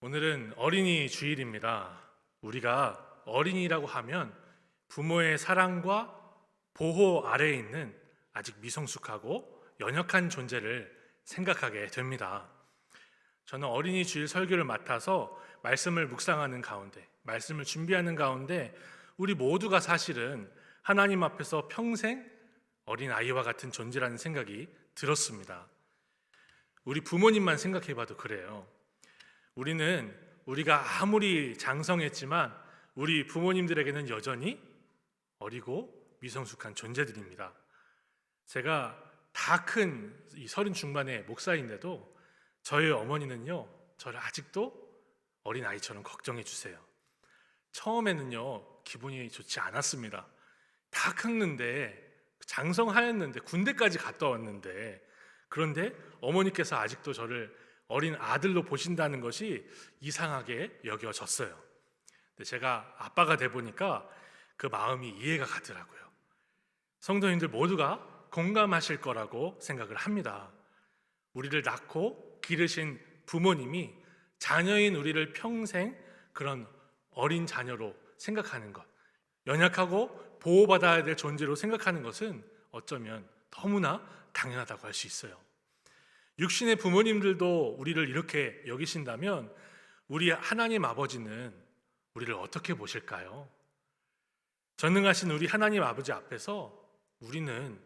오늘은 어린이 주일입니다. 우리가 어린이라고 하면 부모의 사랑과 보호 아래에 있는 아직 미성숙하고 연약한 존재를 생각하게 됩니다. 저는 어린이 주일 설교를 맡아서 말씀을 묵상하는 가운데, 말씀을 준비하는 가운데 우리 모두가 사실은 하나님 앞에서 평생 어린 아이와 같은 존재라는 생각이 들었습니다. 우리 부모님만 생각해 봐도 그래요. 우리가 아무리 장성했지만 우리 부모님들에게는 여전히 어리고 미성숙한 존재들입니다. 제가 다 큰 서른 중반의 목사인데도 저희 어머니는요, 저를 아직도 어린 아이처럼 걱정해 주세요. 처음에는요, 기분이 좋지 않았습니다. 다 컸는데, 장성하였는데, 군대까지 갔다 왔는데, 그런데 어머니께서 아직도 저를 어린 아들로 보신다는 것이 이상하게 여겨졌어요. 근데 제가 아빠가 돼 보니까 그 마음이 이해가 가더라고요. 성도님들 모두가 공감하실 거라고 생각을 합니다. 우리를 낳고 기르신 부모님이 자녀인 우리를 평생 그런 어린 자녀로 생각하는 것, 연약하고 보호받아야 될 존재로 생각하는 것은 어쩌면 너무나 당연하다고 할 수 있어요. 육신의 부모님들도 우리를 이렇게 여기신다면 우리 하나님 아버지는 우리를 어떻게 보실까요? 전능하신 우리 하나님 아버지 앞에서 우리는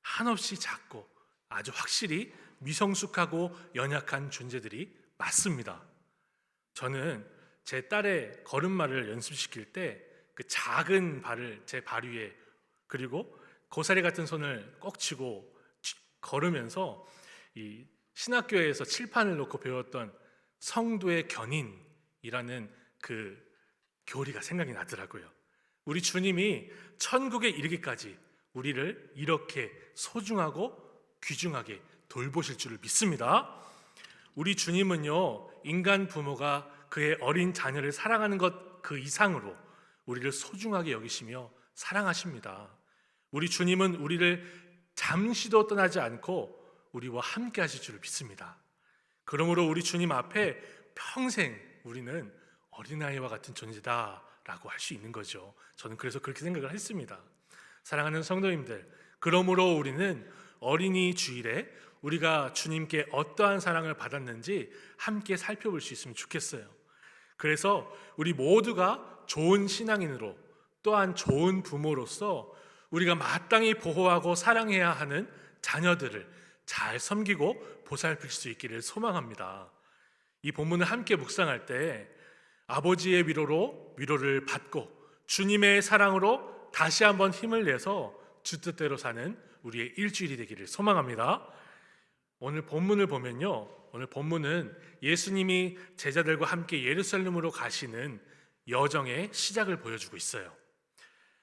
한없이 작고 아주 확실히 미성숙하고 연약한 존재들이 맞습니다. 저는 제 딸의 걸음마를 연습시킬 때 그 작은 발을 제 발 위에, 그리고 고사리 같은 손을 꼭 쥐고 걸으면서 이 신학교에서 칠판을 놓고 배웠던 성도의 견인이라는 그 교리가 생각이 나더라고요. 우리 주님이 천국에 이르기까지 우리를 이렇게 소중하고 귀중하게 돌보실 줄을 믿습니다. 우리 주님은요, 인간 부모가 그의 어린 자녀를 사랑하는 것 그 이상으로 우리를 소중하게 여기시며 사랑하십니다. 우리 주님은 우리를 잠시도 떠나지 않고 우리와 함께 하실 줄을 믿습니다. 그러므로 우리 주님 앞에 평생 우리는 어린아이와 같은 존재다라고 할 수 있는 거죠. 저는 그래서 그렇게 생각을 했습니다. 사랑하는 성도님들, 그러므로 우리는 어린이 주일에 우리가 주님께 어떠한 사랑을 받았는지 함께 살펴볼 수 있으면 좋겠어요. 그래서 우리 모두가 좋은 신앙인으로, 또한 좋은 부모로서 우리가 마땅히 보호하고 사랑해야 하는 자녀들을 잘 섬기고 보살필 수 있기를 소망합니다. 이 본문을 함께 묵상할 때 아버지의 위로로 위로를 받고 주님의 사랑으로 다시 한번 힘을 내서 주 뜻대로 사는 우리의 일주일이 되기를 소망합니다. 오늘 본문을 보면요, 오늘 본문은 예수님이 제자들과 함께 예루살렘으로 가시는 여정의 시작을 보여주고 있어요.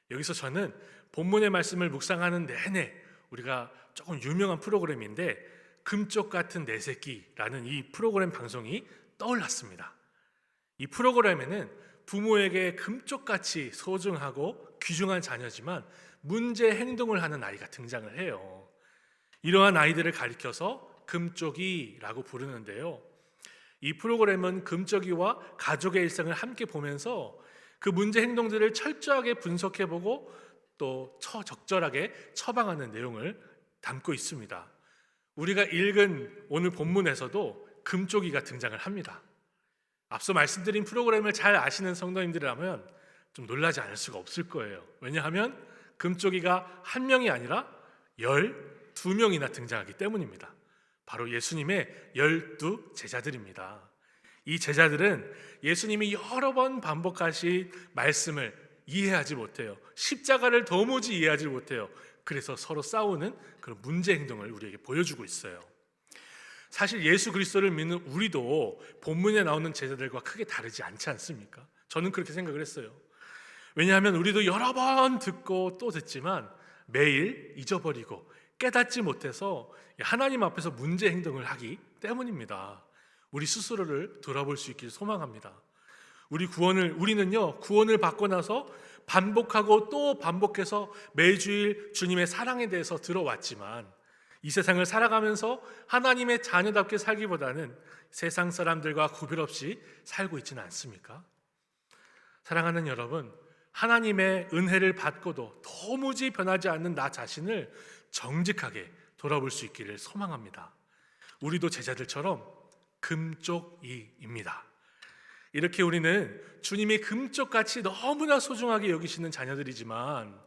여기서 저는 본문의 말씀을 묵상하는 내내 우리가 조금 유명한 프로그램인데 금쪽 같은 내 새끼라는 이 프로그램 방송이 떠올랐습니다. 이 프로그램에는 부모에게 금쪽같이 소중하고 귀중한 자녀지만 문제 행동을 하는 아이가 등장을 해요. 이러한 아이들을 가리켜서 금쪽이라고 부르는데요, 이 프로그램은 금쪽이와 가족의 일상을 함께 보면서 그 문제 행동들을 철저하게 분석해보고 또 적절하게 처방하는 내용을 담고 있습니다. 우리가 읽은 오늘 본문에서도 금쪽이가 등장을 합니다. 앞서 말씀드린 프로그램을 잘 아시는 성도님들이라면 좀 놀라지 않을 수가 없을 거예요. 왜냐하면 금쪽이가 한 명이 아니라 12명이나 등장하기 때문입니다. 바로 예수님의 12 제자들입니다. 이 제자들은 예수님이 여러 번 반복하신 말씀을 이해하지 못해요. 십자가를 도무지 이해하지 못해요. 그래서 서로 싸우는 그런 문제 행동을 우리에게 보여주고 있어요. 사실 예수 그리스도를 믿는 우리도 본문에 나오는 제자들과 크게 다르지 않지 않습니까? 저는 그렇게 생각을 했어요. 왜냐하면 우리도 여러 번 듣고 또 듣지만 매일 잊어버리고 깨닫지 못해서 하나님 앞에서 문제 행동을 하기 때문입니다. 우리 스스로를 돌아볼 수 있기를 소망합니다. 우리는요, 구원을 받고 나서 반복하고 또 반복해서 매주일 주님의 사랑에 대해서 들어왔지만 이 세상을 살아가면서 하나님의 자녀답게 살기보다는 세상 사람들과 구별 없이 살고 있지는 않습니까? 사랑하는 여러분, 하나님의 은혜를 받고도 도무지 변하지 않는 나 자신을 정직하게 돌아볼 수 있기를 소망합니다. 우리도 제자들처럼 금쪽이입니다. 이렇게 우리는 주님이 금쪽같이 너무나 소중하게 여기시는 자녀들이지만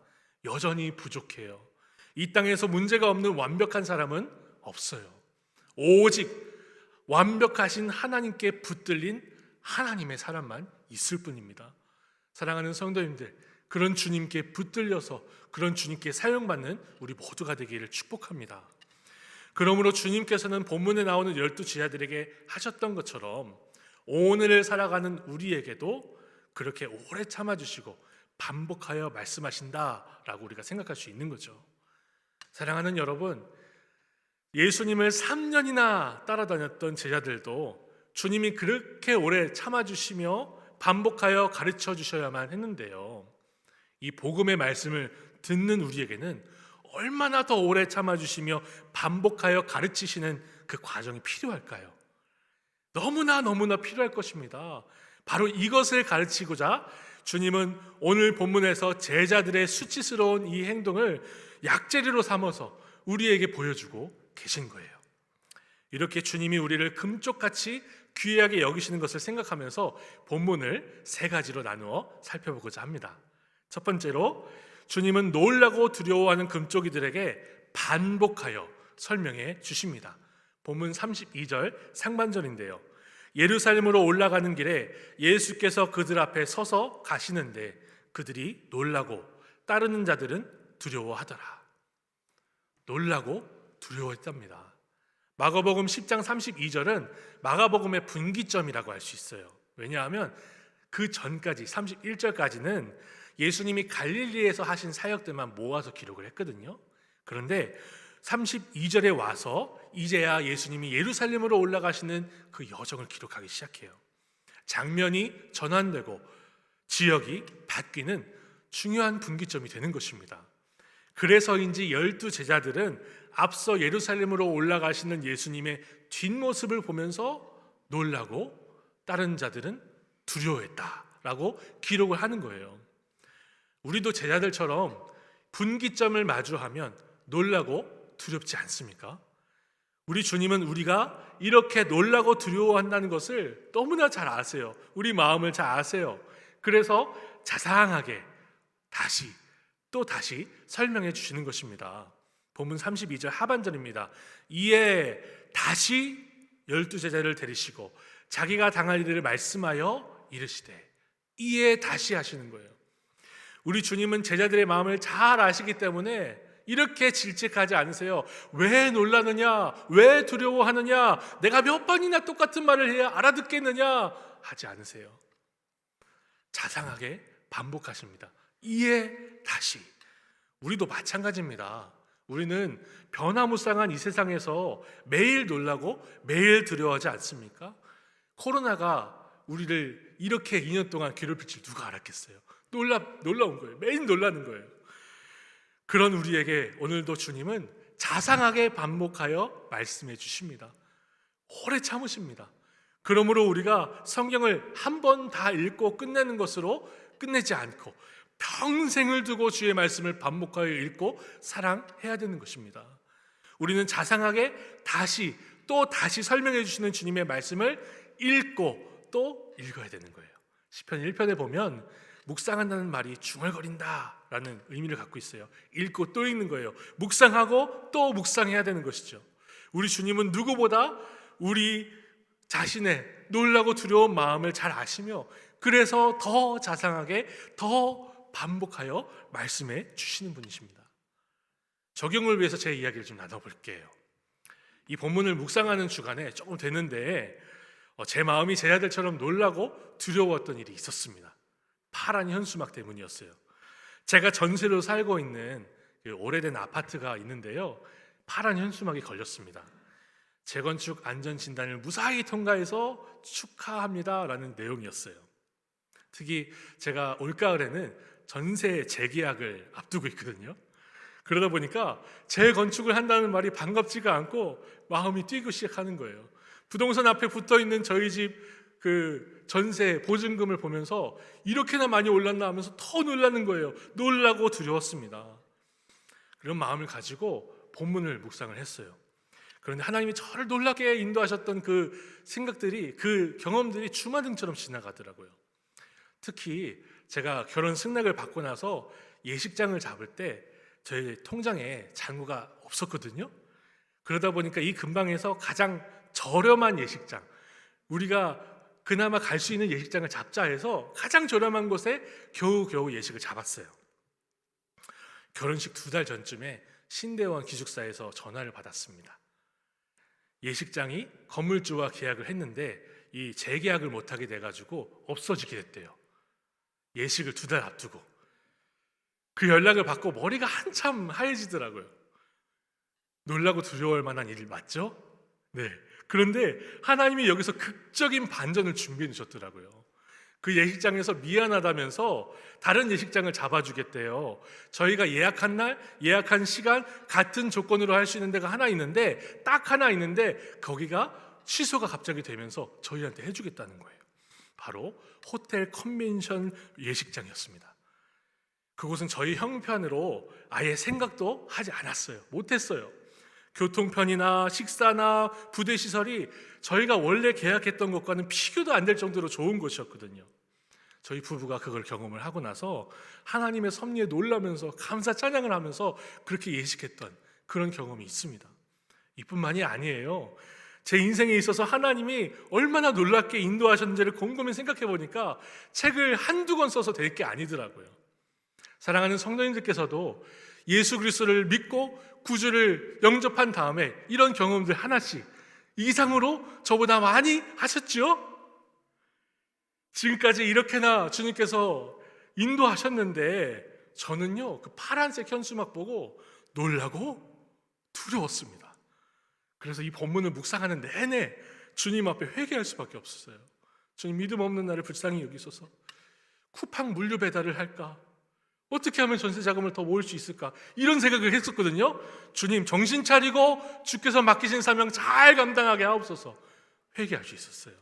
여전히 부족해요. 이 땅에서 문제가 없는 완벽한 사람은 없어요. 오직 완벽하신 하나님께 붙들린 하나님의 사람만 있을 뿐입니다. 사랑하는 성도님들, 그런 주님께 붙들려서 그런 주님께 사용받는 우리 모두가 되기를 축복합니다. 그러므로 주님께서는 본문에 나오는 12 제자들에게 하셨던 것처럼 오늘을 살아가는 우리에게도 그렇게 오래 참아주시고 반복하여 말씀하신다라고 우리가 생각할 수 있는 거죠. 사랑하는 여러분, 예수님을 3년이나 따라다녔던 제자들도 주님이 그렇게 오래 참아주시며 반복하여 가르쳐 주셔야만 했는데요, 이 복음의 말씀을 듣는 우리에게는 얼마나 더 오래 참아주시며 반복하여 가르치시는 그 과정이 필요할까요? 너무나 필요할 것입니다. 바로 이것을 가르치고자 주님은 오늘 본문에서 제자들의 수치스러운 이 행동을 약재리로 삼아서 우리에게 보여주고 계신 거예요. 이렇게 주님이 우리를 금쪽같이 귀하게 여기시는 것을 생각하면서 본문을 3가지로 나누어 살펴보고자 합니다. 첫 번째로, 주님은 놀라고 두려워하는 금쪽이들에게 반복하여 설명해 주십니다. 본문 32절 상반절인데요, 예루살렘으로 올라가는 길에 예수께서 그들 앞에 서서 가시는데 그들이 놀라고 따르는 자들은 두려워하더라. 놀라고 두려워했답니다. 마가복음 10장 32절은 마가복음의 분기점이라고 할 수 있어요. 왜냐하면 그 전까지 31절까지는 예수님이 갈릴리에서 하신 사역들만 모아서 기록을 했거든요. 그런데 32절에 와서 이제야 예수님이 예루살렘으로 올라가시는 그 여정을 기록하기 시작해요. 장면이 전환되고 지역이 바뀌는 중요한 분기점이 되는 것입니다. 그래서인지 12 제자들은 앞서 예루살렘으로 올라가시는 예수님의 뒷모습을 보면서 놀라고 다른 자들은 두려워했다라고 기록을 하는 거예요. 우리도 제자들처럼 분기점을 마주하면 놀라고 두렵지 않습니까? 우리 주님은 우리가 이렇게 놀라고 두려워한다는 것을 너무나 잘 아세요. 우리 마음을 잘 아세요. 그래서 자상하게 다시 또 다시 설명해 주시는 것입니다. 본문 32절 하반절입니다. 이에 다시 12 제자를 데리시고 자기가 당할 일을 말씀하여 이르시되, 이에 다시 하시는 거예요. 우리 주님은 제자들의 마음을 잘 아시기 때문에 이렇게 질책하지 않으세요. 왜 놀라느냐? 왜 두려워하느냐? 내가 몇 번이나 똑같은 말을 해야 알아듣겠느냐? 하지 않으세요. 자상하게 반복하십니다. 이에 다시. 우리도 마찬가지입니다. 우리는 변화무쌍한 이 세상에서 매일 놀라고 매일 두려워하지 않습니까? 코로나가 우리를 이렇게 2년 동안 괴롭힐 줄 누가 알았겠어요? 놀라운 거예요. 매일 놀라는 거예요. 그런 우리에게 오늘도 주님은 자상하게 반복하여 말씀해 주십니다. 오래 참으십니다. 그러므로 우리가 성경을 한 번 다 읽고 끝내는 것으로 끝내지 않고 평생을 두고 주의 말씀을 반복하여 읽고 사랑해야 되는 것입니다. 우리는 자상하게 다시 또 다시 설명해 주시는 주님의 말씀을 읽고 또 읽어야 되는 거예요. 시편 1편에 보면 묵상한다는 말이 중얼거린다라는 의미를 갖고 있어요. 읽고 또 읽는 거예요. 묵상하고 또 묵상해야 되는 것이죠. 우리 주님은 누구보다 우리 자신의 놀라고 두려운 마음을 잘 아시며 그래서 더 자상하게 더 반복하여 말씀해 주시는 분이십니다. 적용을 위해서 제 이야기를 좀 나눠볼게요. 이 본문을 묵상하는 주간에 조금 됐는데 제 마음이 제자들처럼 놀라고 두려웠던 일이 있었습니다. 파란 현수막 때문이었어요. 제가 전세로 살고 있는 오래된 아파트가 있는데요, 파란 현수막이 걸렸습니다. 재건축 안전진단을 무사히 통과해서 축하합니다라는 내용이었어요. 특히 제가 올가을에는 전세 재계약을 앞두고 있거든요. 그러다 보니까 재건축을 한다는 말이 반갑지가 않고 마음이 뛰기 시작하는 거예요. 부동산 앞에 붙어 있는 저희 집 그 전세 보증금을 보면서 이렇게나 많이 올랐나 하면서 더 놀라는 거예요. 놀라고 두려웠습니다. 그런 마음을 가지고 본문을 묵상을 했어요. 그런데 하나님이 저를 놀라게 인도하셨던 그 생각들이, 그 경험들이 주마등처럼 지나가더라고요. 특히 제가 결혼 승낙을 받고 나서 예식장을 잡을 때 저희 통장에 잔고가 없었거든요. 그러다 보니까 이 근방에서 가장 저렴한 예식장, 우리가 그나마 갈 수 있는 예식장을 잡자 해서 가장 저렴한 곳에 겨우겨우 예식을 잡았어요. 결혼식 2달 전쯤에 신대원 기숙사에서 전화를 받았습니다. 예식장이 건물주와 계약을 했는데 이 재계약을 못하게 돼가지고 없어지게 됐대요. 예식을 2달 앞두고. 그 연락을 받고 머리가 한참 하얘지더라고요. 놀라고 두려워할 만한 일 맞죠? 네. 그런데 하나님이 여기서 극적인 반전을 준비해 주셨더라고요. 그 예식장에서 미안하다면서 다른 예식장을 잡아주겠대요. 저희가 예약한 날, 예약한 시간 같은 조건으로 할 수 있는 데가 하나 있는데, 딱 하나 있는데 거기가 취소가 갑자기 되면서 저희한테 해주겠다는 거예요. 바로 호텔 컨벤션 예식장이었습니다. 그곳은 저희 형편으로 아예 생각도 하지 않았어요. 못했어요. 교통편이나 식사나 부대 시설이 저희가 원래 계약했던 것과는 비교도 안 될 정도로 좋은 곳이었거든요. 저희 부부가 그걸 경험을 하고 나서 하나님의 섭리에 놀라면서 감사 찬양을 하면서 그렇게 예식했던 그런 경험이 있습니다. 이뿐만이 아니에요. 제 인생에 있어서 하나님이 얼마나 놀랍게 인도하셨는지를 곰곰이 생각해 보니까 책을 한두 권 써서 될 게 아니더라고요. 사랑하는 성도님들께서도 예수 그리스도를 믿고 구주를 영접한 다음에 이런 경험들 하나씩 이상으로 저보다 많이 하셨죠? 지금까지 이렇게나 주님께서 인도하셨는데 저는요, 그 파란색 현수막 보고 놀라고 두려웠습니다. 그래서 이 본문을 묵상하는 내내 주님 앞에 회개할 수밖에 없었어요. 주님, 믿음 없는 나를 불쌍히 여기소서. 쿠팡 물류 배달을 할까? 어떻게 하면 전세 자금을 더 모을 수 있을까? 이런 생각을 했었거든요. 주님, 정신 차리고 주께서 맡기신 사명 잘 감당하게 하옵소서. 회개할 수 있었어요.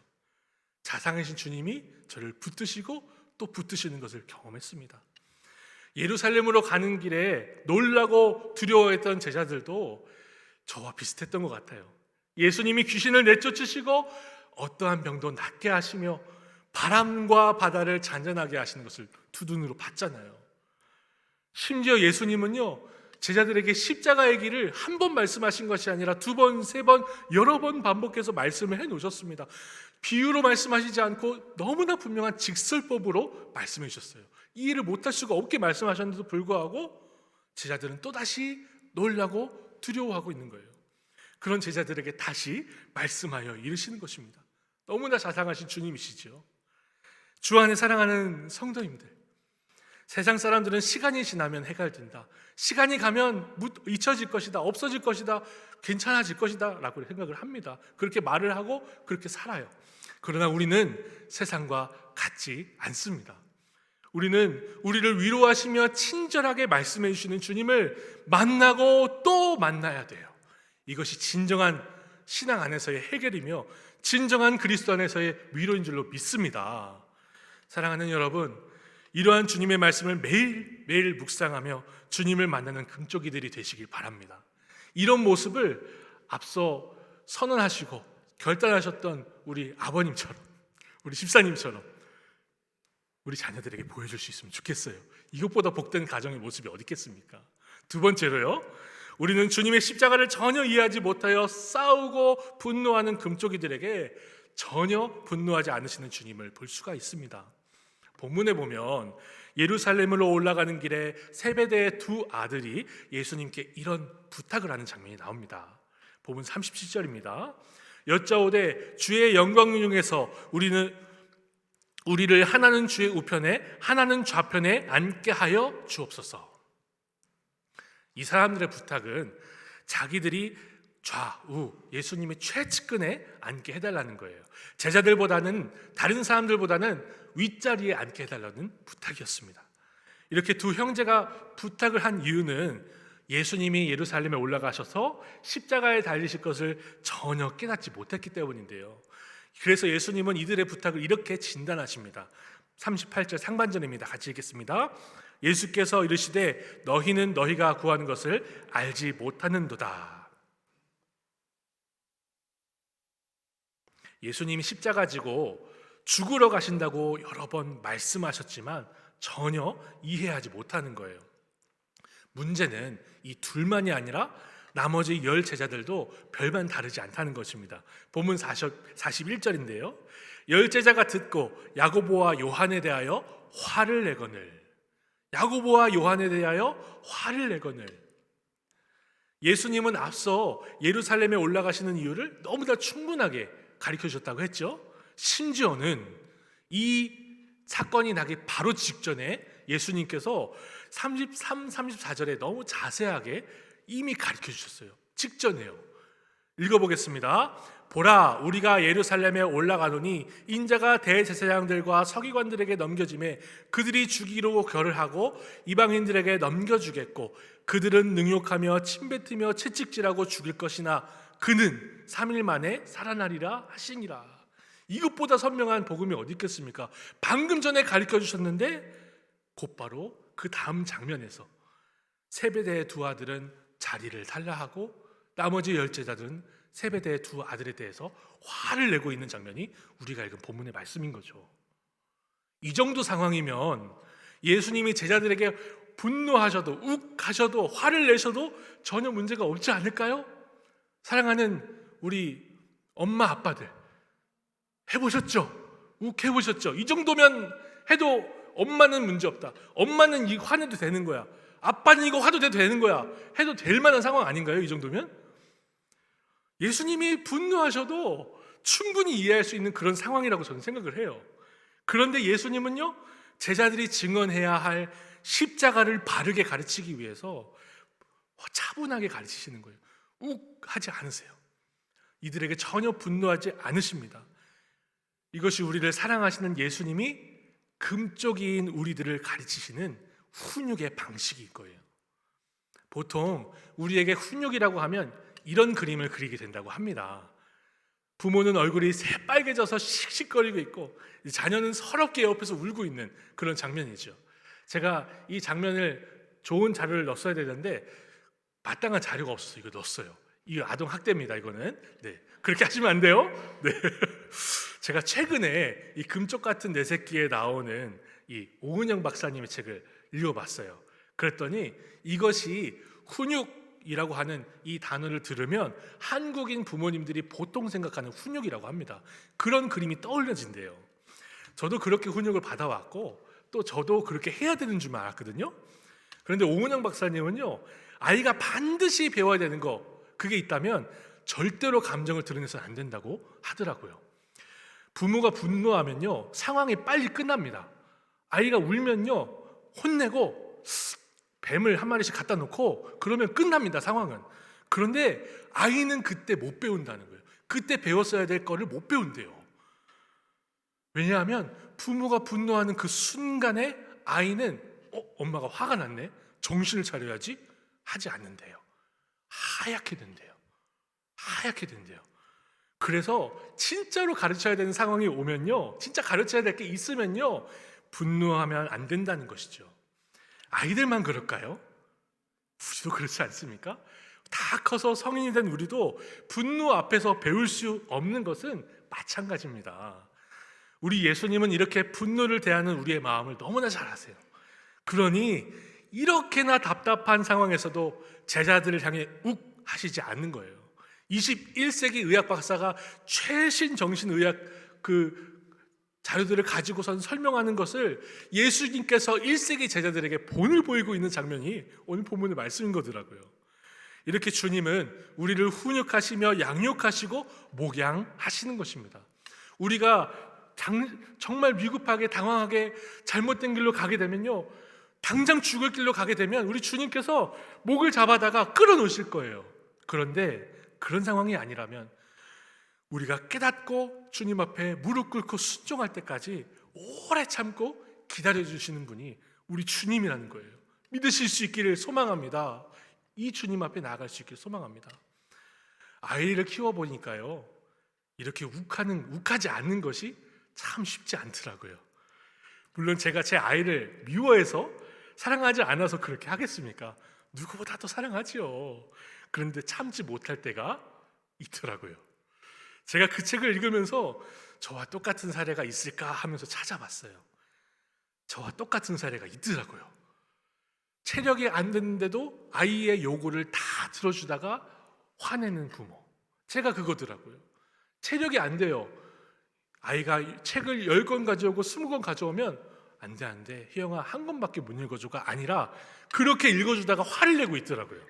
자상하신 주님이 저를 붙드시고 또 붙드시는 것을 경험했습니다. 예루살렘으로 가는 길에 놀라고 두려워했던 제자들도 저와 비슷했던 것 같아요. 예수님이 귀신을 내쫓으시고 어떠한 병도 낫게 하시며 바람과 바다를 잔잔하게 하시는 것을 두 눈으로 봤잖아요. 심지어 예수님은요, 제자들에게 십자가의 길을 한 번 말씀하신 것이 아니라 2번, 3번, 여러 번 반복해서 말씀을 해 놓으셨습니다. 비유로 말씀하시지 않고 너무나 분명한 직설법으로 말씀해 주셨어요. 이해를 못할 수가 없게 말씀하셨는데도 불구하고 제자들은 또다시 놀라고 두려워하고 있는 거예요. 그런 제자들에게 다시 말씀하여 이르시는 것입니다. 너무나 자상하신 주님이시죠. 주 안에 사랑하는 성도님들, 세상 사람들은 시간이 지나면 해갈된다, 시간이 가면 잊혀질 것이다, 없어질 것이다, 괜찮아질 것이다 라고 생각을 합니다. 그렇게 말을 하고 그렇게 살아요. 그러나 우리는 세상과 같지 않습니다. 우리는 우리를 위로하시며 친절하게 말씀해 주시는 주님을 만나고 또 만나야 돼요. 이것이 진정한 신앙 안에서의 해결이며 진정한 그리스도 안에서의 위로인 줄로 믿습니다. 사랑하는 여러분, 이러한 주님의 말씀을 매일매일 묵상하며 주님을 만나는 금쪽이들이 되시길 바랍니다. 이런 모습을 앞서 선언하시고 결단하셨던 우리 아버님처럼, 우리 집사님처럼 우리 자녀들에게 보여줄 수 있으면 좋겠어요. 이것보다 복된 가정의 모습이 어디 있겠습니까? 두 번째로요, 우리는 주님의 십자가를 전혀 이해하지 못하여 싸우고 분노하는 금쪽이들에게 전혀 분노하지 않으시는 주님을 볼 수가 있습니다. 본문에 보면 예루살렘으로 올라가는 길에 세베대의 2 아들이 예수님께 이런 부탁을 하는 장면이 나옵니다. 본문 37절입니다. 여짜오되 주의 영광 중에서 우리를 하나는 주의 우편에 하나는 좌편에 앉게 하여 주옵소서. 이 사람들의 부탁은 자기들이 좌우 예수님의 최측근에 앉게 해달라는 거예요. 제자들보다는, 다른 사람들보다는 윗자리에 앉게 해달라는 부탁이었습니다. 이렇게 2 형제가 부탁을 한 이유는 예수님이 예루살렘에 올라가셔서 십자가에 달리실 것을 전혀 깨닫지 못했기 때문인데요. 그래서 예수님은 이들의 부탁을 이렇게 진단하십니다. 38절 상반절입니다. 같이 읽겠습니다. 예수께서 이르시되 너희는 너희가 구하는 것을 알지 못하는도다. 예수님이 십자가 지고 죽으러 가신다고 여러 번 말씀하셨지만 전혀 이해하지 못하는 거예요. 문제는 이 둘만이 아니라 나머지 10 제자들도 별반 다르지 않다는 것입니다. 본문 41절인데요. 10 제자가 듣고 야고보와 요한에 대하여 화를 내거늘. 야고보와 요한에 대하여 화를 내거늘. 예수님은 앞서 예루살렘에 올라가시는 이유를 너무나 충분하게 가르쳐 주셨다고 했죠. 심지어는 이 사건이 나기 바로 직전에 예수님께서 33, 34절에 너무 자세하게 이미 가르쳐 주셨어요. 직전에요. 읽어보겠습니다. 보라, 우리가 예루살렘에 올라가노니 인자가 대제사장들과 서기관들에게 넘겨짐에 그들이 죽이려고 결을 하고 이방인들에게 넘겨주겠고 그들은 능욕하며 침뱉으며 채찍질하고 죽일 것이나 그는 3일 만에 살아나리라 하시니라. 이것보다 선명한 복음이 어디 있겠습니까? 방금 전에 가르쳐 주셨는데 곧바로 그 다음 장면에서 세베대의 두 아들은 자리를 탈라하고 나머지 10 제자들은 세베대의 두 아들에 대해서 화를 내고 있는 장면이 우리가 읽은 본문의 말씀인 거죠. 이 정도 상황이면 예수님이 제자들에게 분노하셔도 욱하셔도 화를 내셔도 전혀 문제가 없지 않을까요? 사랑하는 우리 엄마 아빠들 해보셨죠? 욱해보셨죠? 이 정도면 해도 엄마는 문제없다. 엄마는 이 화내도 되는 거야. 아빠는 이거 화도 되는 거야. 해도 될 만한 상황 아닌가요? 이 정도면? 예수님이 분노하셔도 충분히 이해할 수 있는 그런 상황이라고 저는 생각을 해요. 그런데 예수님은요, 제자들이 증언해야 할 십자가를 바르게 가르치기 위해서 차분하게 가르치시는 거예요. 욱하지 않으세요. 이들에게 전혀 분노하지 않으십니다. 이것이 우리를 사랑하시는 예수님이 금쪽인 우리들을 가르치시는 훈육의 방식일 거예요. 보통 우리에게 훈육이라고 하면 이런 그림을 그리게 된다고 합니다. 부모는 얼굴이 새빨개져서 씩씩거리고 있고 자녀는 서럽게 옆에서 울고 있는 그런 장면이죠. 제가 이 장면을 좋은 자료를 넣었어야 되는데 마땅한 자료가 없어서 이거 넣었어요. 이거 아동 학대입니다. 이거는. 네, 그렇게 하시면 안 돼요. 네. 제가 최근에 이 금쪽 같은 내 새끼에 나오는 이 오은영 박사님의 책을 읽어봤어요. 그랬더니 이것이 훈육이라고 하는 이 단어를 들으면 한국인 부모님들이 보통 생각하는 훈육이라고 합니다. 그런 그림이 떠올려진대요. 저도 그렇게 훈육을 받아왔고 또 저도 그렇게 해야 되는 줄 알았거든요. 그런데 오은영 박사님은요, 아이가 반드시 배워야 되는 거 그게 있다면 절대로 감정을 드러내서는 안 된다고 하더라고요. 부모가 분노하면요, 상황이 빨리 끝납니다. 아이가 울면요, 혼내고 뱀을 한 마리씩 갖다 놓고 그러면 끝납니다, 상황은. 그런데 아이는 그때 못 배운다는 거예요. 그때 배웠어야 될 거를 못 배운대요. 왜냐하면 부모가 분노하는 그 순간에 아이는 엄마가 화가 났네, 정신을 차려야지 하지 않는데요. 하얗게 된대요. 하얗게 된대요. 그래서 진짜로 가르쳐야 되는 상황이 오면요, 진짜 가르쳐야 될 게 있으면요, 분노하면 안 된다는 것이죠. 아이들만 그럴까요? 우리도 그렇지 않습니까? 다 커서 성인이 된 우리도 분노 앞에서 배울 수 없는 것은 마찬가지입니다. 우리 예수님은 이렇게 분노를 대하는 우리의 마음을 너무나 잘 아세요. 그러니 이렇게나 답답한 상황에서도 제자들을 향해 욱 하시지 않는 거예요. 21세기 의학 박사가 최신 정신의학 자료들을 가지고선 설명하는 것을 예수님께서 1세기 제자들에게 본을 보이고 있는 장면이 오늘 본문의 말씀인 거더라고요. 이렇게 주님은 우리를 훈육하시며 양육하시고 목양하시는 것입니다. 우리가 정말 위급하게 당황하게 잘못된 길로 가게 되면요, 당장 죽을 길로 가게 되면 우리 주님께서 목을 잡아다가 끌어놓으실 거예요. 그런데 그런 상황이 아니라면 우리가 깨닫고 주님 앞에 무릎 꿇고 순종할 때까지 오래 참고 기다려주시는 분이 우리 주님이라는 거예요. 믿으실 수 있기를 소망합니다. 이 주님 앞에 나아갈 수 있길 소망합니다. 아이를 키워보니까요, 이렇게 욱하지 않는 것이 참 쉽지 않더라고요. 물론 제가 제 아이를 미워해서 사랑하지 않아서 그렇게 하겠습니까? 누구보다도 사랑하지요. 그런데 참지 못할 때가 있더라고요. 제가 그 책을 읽으면서 저와 똑같은 사례가 있을까 하면서 찾아봤어요. 저와 똑같은 사례가 있더라고요. 체력이 안 되는데도 아이의 요구를 다 들어주다가 화내는 부모. 제가 그거더라고요. 체력이 안 돼요. 아이가 책을 10권 가져오고 20권 가져오면 안 돼. 희영아, 한 권밖에 못 읽어줘가 아니라 그렇게 읽어주다가 화를 내고 있더라고요.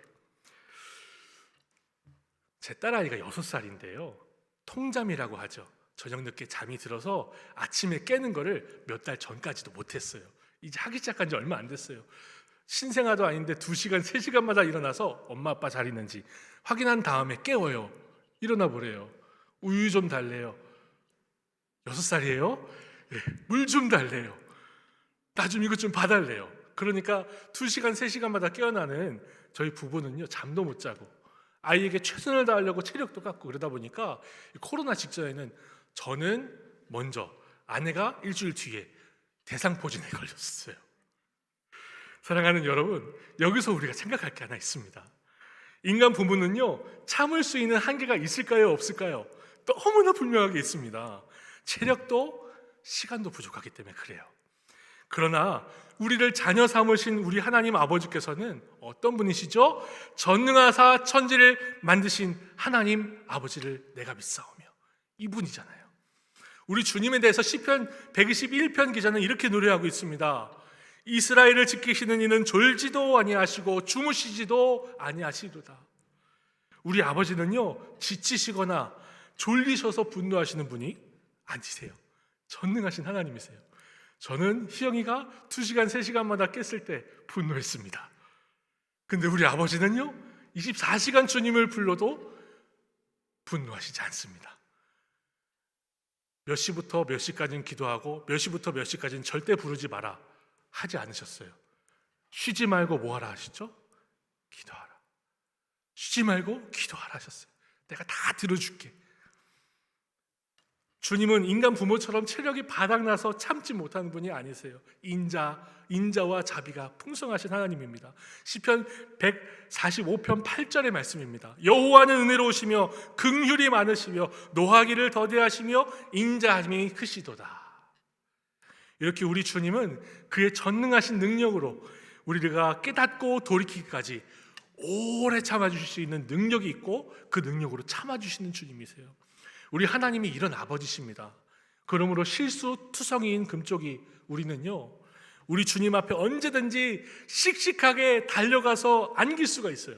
제 딸아이가 6살인데요. 통잠이라고 하죠. 저녁 늦게 잠이 들어서 아침에 깨는 거를 몇 달 전까지도 못했어요. 이제 하기 시작한 지 얼마 안 됐어요. 신생아도 아닌데 2시간, 3시간마다 일어나서 엄마 아빠 잘 있는지 확인한 다음에 깨워요. 일어나 보래요. 우유 좀 달래요. 6살이에요? 네, 물 좀 달래요. 나 좀 이것 좀 봐달래요. 그러니까 2시간, 3시간마다 깨어나는 저희 부부는요, 잠도 못 자고 아이에게 최선을 다하려고 체력도 깎고 그러다 보니까 코로나 직전에는 저는 먼저, 아내가 일주일 뒤에 대상포진에 걸렸어요. 사랑하는 여러분, 여기서 우리가 생각할 게 하나 있습니다. 인간 부부는요, 참을 수 있는 한계가 있을까요, 없을까요? 너무나 분명하게 있습니다. 체력도 시간도 부족하기 때문에 그래요. 그러나 우리를 자녀 삼으신 우리 하나님 아버지께서는 어떤 분이시죠? 전능하사 천지를 만드신 하나님 아버지를 내가 믿사오며, 이분이잖아요. 우리 주님에 대해서 시편 121편 기자는 이렇게 노래하고 있습니다. 이스라엘을 지키시는 이는 졸지도 아니하시고 주무시지도 아니하시도다. 우리 아버지는요, 지치시거나 졸리셔서 분노하시는 분이 아니세요. 전능하신 하나님이세요. 저는 희영이가 2시간, 3시간마다 깼을 때 분노했습니다. 근데 우리 아버지는요, 24시간 주님을 불러도 분노하시지 않습니다. 몇 시부터 몇 시까지는 기도하고 몇 시부터 몇 시까지는 절대 부르지 마라 하지 않으셨어요. 쉬지 말고 뭐 하라 하시죠? 기도하라. 쉬지 말고 기도하라 하셨어요. 내가 다 들어줄게. 주님은 인간 부모처럼 체력이 바닥나서 참지 못하는 분이 아니세요. 인자와 자비가 풍성하신 하나님입니다. 시편 145편 8절의 말씀입니다. 여호와는 은혜로우시며 긍휼이 많으시며 노하기를 더디하시며 인자함이 크시도다. 이렇게 우리 주님은 그의 전능하신 능력으로 우리가 깨닫고 돌이키기까지 오래 참아주실 수 있는 능력이 있고 그 능력으로 참아주시는 주님이세요. 우리 하나님이 이런 아버지십니다. 그러므로 실수투성이인 금쪽이 우리는요, 우리 주님 앞에 언제든지 씩씩하게 달려가서 안길 수가 있어요.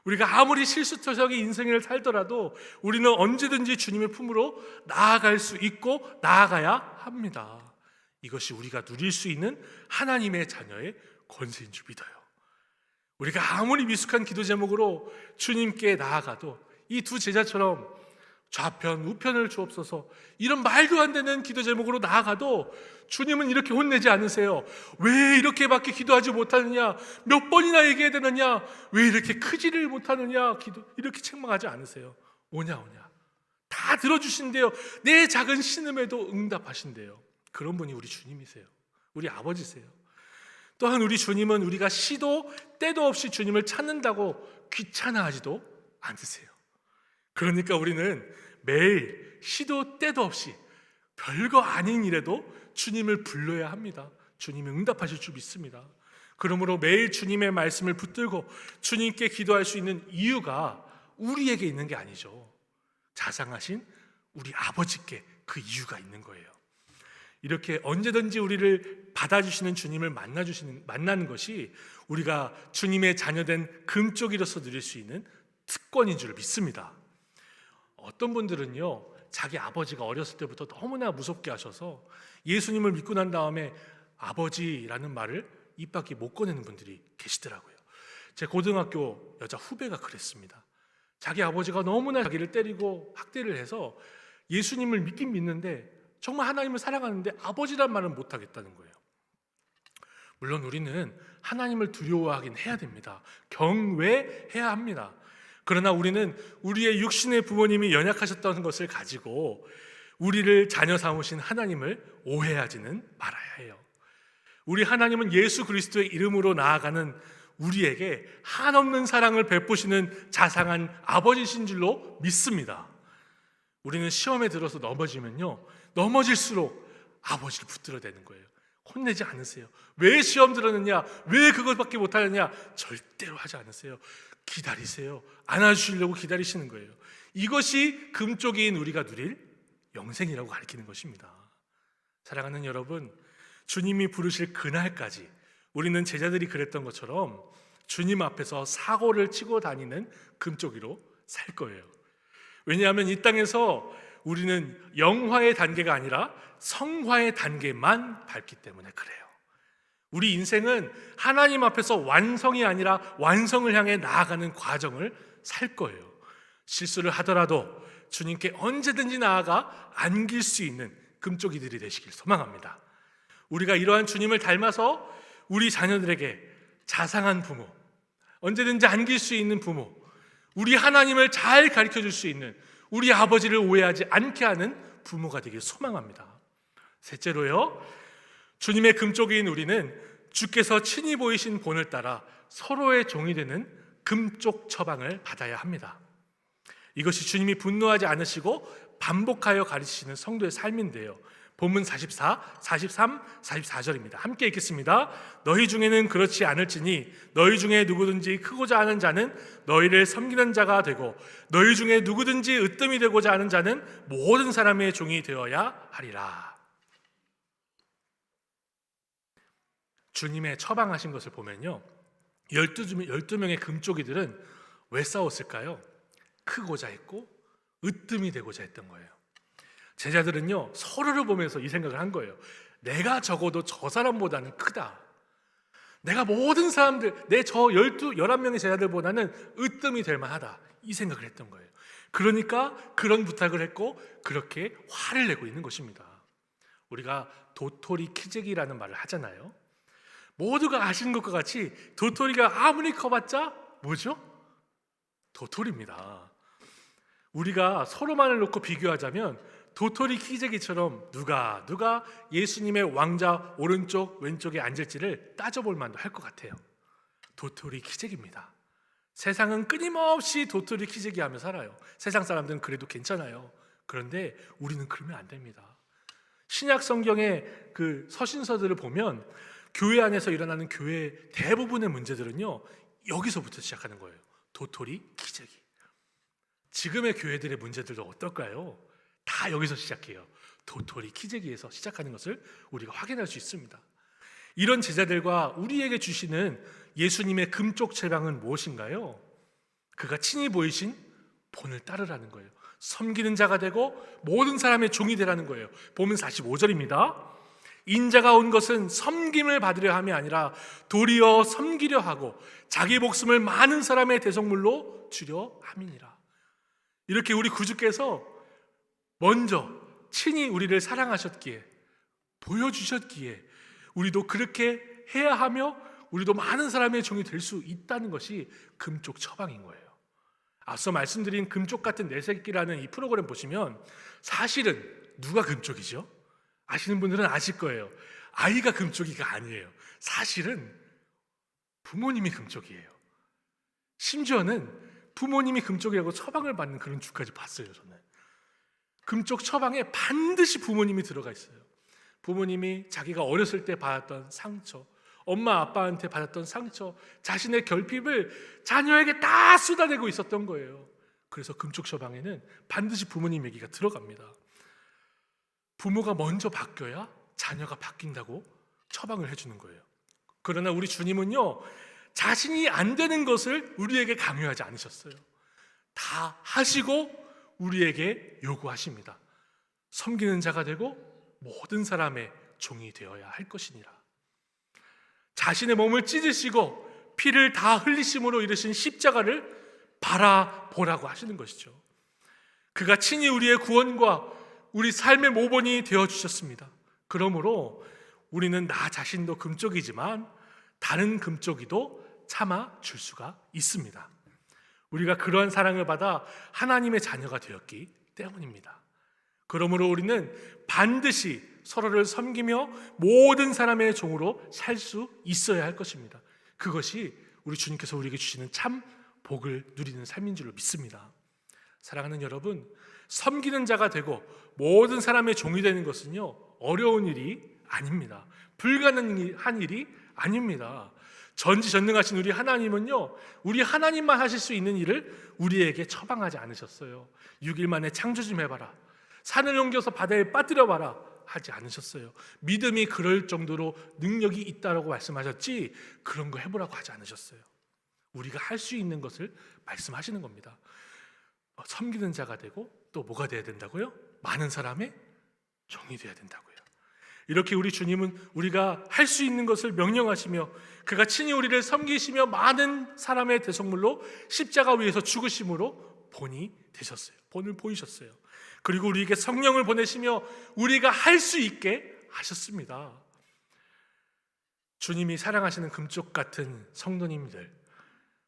우리가 아무리 실수투성이 인생을 살더라도 우리는 언제든지 주님의 품으로 나아갈 수 있고 나아가야 합니다. 이것이 우리가 누릴 수 있는 하나님의 자녀의 권세인 줄 믿어요. 우리가 아무리 미숙한 기도 제목으로 주님께 나아가도 이 두 제자처럼 좌편 우편을 주옵소서, 이런 말도 안 되는 기도 제목으로 나아가도 주님은 이렇게 혼내지 않으세요. 왜 이렇게밖에 기도하지 못하느냐, 몇 번이나 얘기해야 되느냐, 왜 이렇게 크지를 못하느냐, 이렇게 책망하지 않으세요. 오냐 다 들어주신대요. 내 작은 신음에도 응답하신대요. 그런 분이 우리 주님이세요. 우리 아버지세요. 또한 우리 주님은 우리가 시도 때도 없이 주님을 찾는다고 귀찮아하지도 않으세요. 그러니까 우리는 매일 시도 때도 없이 별거 아닌 일에도 주님을 불러야 합니다. 주님이 응답하실 줄 믿습니다. 그러므로 매일 주님의 말씀을 붙들고 주님께 기도할 수 있는 이유가 우리에게 있는 게 아니죠. 자상하신 우리 아버지께 그 이유가 있는 거예요. 이렇게 언제든지 우리를 받아주시는 주님을 만나는 것이 우리가 주님의 자녀된 금쪽이로서 누릴 수 있는 특권인 줄 믿습니다. 어떤 분들은요, 자기 아버지가 어렸을 때부터 너무나 무섭게 하셔서 예수님을 믿고 난 다음에 아버지라는 말을 입 밖에 못 꺼내는 분들이 계시더라고요. 제 고등학교 여자 후배가 그랬습니다. 자기 아버지가 너무나 자기를 때리고 학대를 해서 예수님을 믿긴 믿는데 정말 하나님을 사랑하는데 아버지란 말은 못 하겠다는 거예요. 물론 우리는 하나님을 두려워하긴 해야 됩니다. 경외해야 합니다. 그러나 우리는 우리의 육신의 부모님이 연약하셨다는 것을 가지고 우리를 자녀 삼으신 하나님을 오해하지는 말아야 해요. 우리 하나님은 예수 그리스도의 이름으로 나아가는 우리에게 한없는 사랑을 베푸시는 자상한 아버지신 줄로 믿습니다. 우리는 시험에 들어서 넘어지면요, 넘어질수록 아버지를 붙들어대는 거예요. 혼내지 않으세요. 왜 시험 들었느냐, 왜 그것밖에 못하느냐, 절대로 하지 않으세요. 기다리세요. 안아주시려고 기다리시는 거예요. 이것이 금쪽이인 우리가 누릴 영생이라고 가르치는 것입니다. 사랑하는 여러분, 주님이 부르실 그날까지 우리는 제자들이 그랬던 것처럼 주님 앞에서 사고를 치고 다니는 금쪽이로 살 거예요. 왜냐하면 이 땅에서 우리는 영화의 단계가 아니라 성화의 단계만 밟기 때문에 그래요. 우리 인생은 하나님 앞에서 완성이 아니라 완성을 향해 나아가는 과정을 살 거예요. 실수를 하더라도 주님께 언제든지 나아가 안길 수 있는 금쪽이들이 되시길 소망합니다. 우리가 이러한 주님을 닮아서 우리 자녀들에게 자상한 부모, 언제든지 안길 수 있는 부모, 우리 하나님을 잘 가르쳐줄 수 있는 우리 아버지를 오해하지 않게 하는 부모가 되길 소망합니다. 셋째로요, 주님의 금쪽이인 우리는 주께서 친히 보이신 본을 따라 서로의 종이 되는 금쪽 처방을 받아야 합니다. 이것이 주님이 분노하지 않으시고 반복하여 가르치시는 성도의 삶인데요, 본문 44, 43, 44절입니다. 함께 읽겠습니다. 너희 중에는 그렇지 않을지니 너희 중에 누구든지 크고자 하는 자는 너희를 섬기는 자가 되고 너희 중에 누구든지 으뜸이 되고자 하는 자는 모든 사람의 종이 되어야 하리라. 주님의 처방하신 것을 보면요, 12명의 금쪽이들은 왜 싸웠을까요? 크고자 했고 으뜸이 되고자 했던 거예요. 제자들은요, 서로를 보면서 이 생각을 한 거예요. 내가 적어도 저 사람보다는 크다. 내가 모든 사람들, 내 저 11명의 제자들보다는 으뜸이 될 만하다. 이 생각을 했던 거예요. 그러니까 그런 부탁을 했고 그렇게 화를 내고 있는 것입니다. 우리가 도토리 키재기라는 말을 하잖아요. 모두가 아시는 것과 같이 도토리가 아무리 커봤자 뭐죠? 도토리입니다. 우리가 서로만을 놓고 비교하자면 도토리 키재기처럼 누가 예수님의 왕자 오른쪽 왼쪽에 앉을지를 따져볼 만도 할 것 같아요. 도토리 키재기입니다. 세상은 끊임없이 도토리 키재기 하며 살아요. 세상 사람들은 그래도 괜찮아요. 그런데 우리는 그러면 안 됩니다. 신약 성경의 그 서신서들을 보면 교회 안에서 일어나는 교회의 대부분의 문제들은요, 여기서부터 시작하는 거예요. 도토리 키재기. 지금의 교회들의 문제들도 어떨까요? 다 여기서 시작해요. 도토리 키재기에서 시작하는 것을 우리가 확인할 수 있습니다. 이런 제자들과 우리에게 주시는 예수님의 금쪽 채방은 무엇인가요? 그가 친히 보이신 본을 따르라는 거예요. 섬기는 자가 되고 모든 사람의 종이 되라는 거예요. 보면 45절입니다. 인자가 온 것은 섬김을 받으려 함이 아니라 도리어 섬기려 하고 자기 목숨을 많은 사람의 대속물로 주려 함이니라. 이렇게 우리 구주께서 먼저 친히 우리를 사랑하셨기에, 보여주셨기에 우리도 그렇게 해야 하며 우리도 많은 사람의 종이 될 수 있다는 것이 금쪽 처방인 거예요. 앞서 말씀드린 금쪽 같은 내 새끼라는 이 프로그램 보시면 사실은 누가 금쪽이죠? 아시는 분들은 아실 거예요. 아이가 금쪽이가 아니에요. 사실은 부모님이 금쪽이에요. 심지어는 부모님이 금쪽이라고 처방을 받는 그런 주까지 봤어요. 저는 금쪽 처방에 반드시 부모님이 들어가 있어요. 부모님이 자기가 어렸을 때 받았던 상처, 엄마 아빠한테 받았던 상처, 자신의 결핍을 자녀에게 다 쏟아내고 있었던 거예요. 그래서 금쪽 처방에는 반드시 부모님 얘기가 들어갑니다. 부모가 먼저 바뀌어야 자녀가 바뀐다고 처방을 해주는 거예요. 그러나 우리 주님은요, 자신이 안 되는 것을 우리에게 강요하지 않으셨어요. 다 하시고 우리에게 요구하십니다. 섬기는 자가 되고 모든 사람의 종이 되어야 할 것이니라. 자신의 몸을 찢으시고 피를 다 흘리심으로 이르신 십자가를 바라보라고 하시는 것이죠. 그가 친히 우리의 구원과 우리 삶의 모본이 되어주셨습니다. 그러므로 우리는 나 자신도 금쪽이지만 다른 금쪽이도 참아줄 수가 있습니다. 우리가 그러한 사랑을 받아 하나님의 자녀가 되었기 때문입니다. 그러므로 우리는 반드시 서로를 섬기며 모든 사람의 종으로 살 수 있어야 할 것입니다. 그것이 우리 주님께서 우리에게 주시는 참 복을 누리는 삶인 줄로 믿습니다. 사랑하는 여러분, 섬기는 자가 되고 모든 사람의 종이 되는 것은요, 어려운 일이 아닙니다. 불가능한 일이 아닙니다. 전지전능하신 우리 하나님은요, 우리 하나님만 하실 수 있는 일을 우리에게 처방하지 않으셨어요. 6일 만에 창조 좀 해봐라, 산을 옮겨서 바다에 빠뜨려봐라 하지 않으셨어요. 믿음이 그럴 정도로 능력이 있다라고 말씀하셨지 그런 거 해보라고 하지 않으셨어요. 우리가 할 수 있는 것을 말씀하시는 겁니다. 섬기는 자가 되고 또 뭐가 돼야 된다고요? 많은 사람의 종이 돼야 된다고요. 이렇게 우리 주님은 우리가 할 수 있는 것을 명령하시며 그가 친히 우리를 섬기시며 많은 사람의 대속물로 십자가 위에서 죽으심으로 본이 되셨어요. 본을 보이셨어요. 그리고 우리에게 성령을 보내시며 우리가 할 수 있게 하셨습니다. 주님이 사랑하시는 금쪽 같은 성도님들,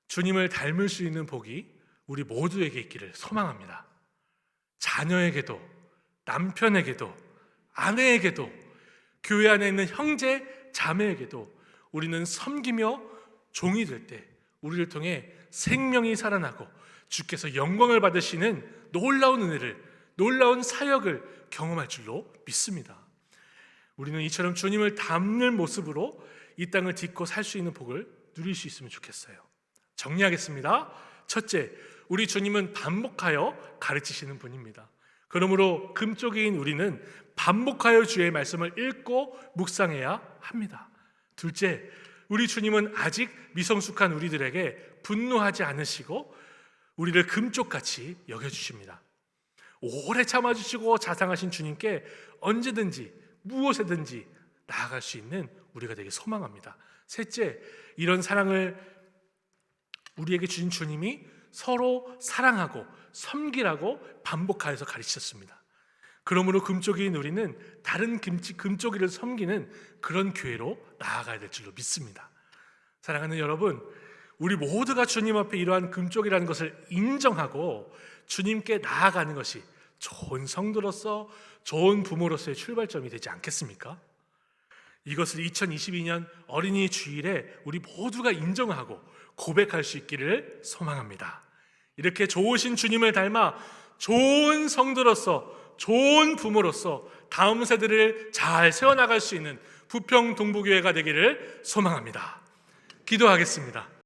주님을 닮을 수 있는 복이 우리 모두에게 있기를 소망합니다. 자녀에게도, 남편에게도, 아내에게도, 교회 안에 있는 형제, 자매에게도 우리는 섬기며 종이 될 때 우리를 통해 생명이 살아나고 주께서 영광을 받으시는 놀라운 은혜를, 놀라운 사역을 경험할 줄로 믿습니다. 우리는 이처럼 주님을 닮는 모습으로 이 땅을 딛고 살 수 있는 복을 누릴 수 있으면 좋겠어요. 정리하겠습니다. 첫째, 우리 주님은 반복하여 가르치시는 분입니다. 그러므로 금쪽이인 우리는 반복하여 주의 말씀을 읽고 묵상해야 합니다. 둘째, 우리 주님은 아직 미성숙한 우리들에게 분노하지 않으시고 우리를 금쪽같이 여겨주십니다. 오래 참아주시고 자상하신 주님께 언제든지 무엇에든지 나아갈 수 있는 우리가 되길 소망합니다. 셋째, 이런 사랑을 우리에게 주신 주님이 서로 사랑하고 섬기라고 반복하여서 가르치셨습니다. 그러므로 금쪽이인 우리는 다른 금쪽이를 섬기는 그런 교회로 나아가야 될 줄로 믿습니다. 사랑하는 여러분, 우리 모두가 주님 앞에 이러한 금쪽이라는 것을 인정하고 주님께 나아가는 것이 좋은 성도로서, 좋은 부모로서의 출발점이 되지 않겠습니까? 이것을 2022년 어린이 주일에 우리 모두가 인정하고 고백할 수 있기를 소망합니다. 이렇게 좋으신 주님을 닮아 좋은 성도로서, 좋은 부모로서 다음 세대를 잘 세워나갈 수 있는 부평 동부교회가 되기를 소망합니다. 기도하겠습니다.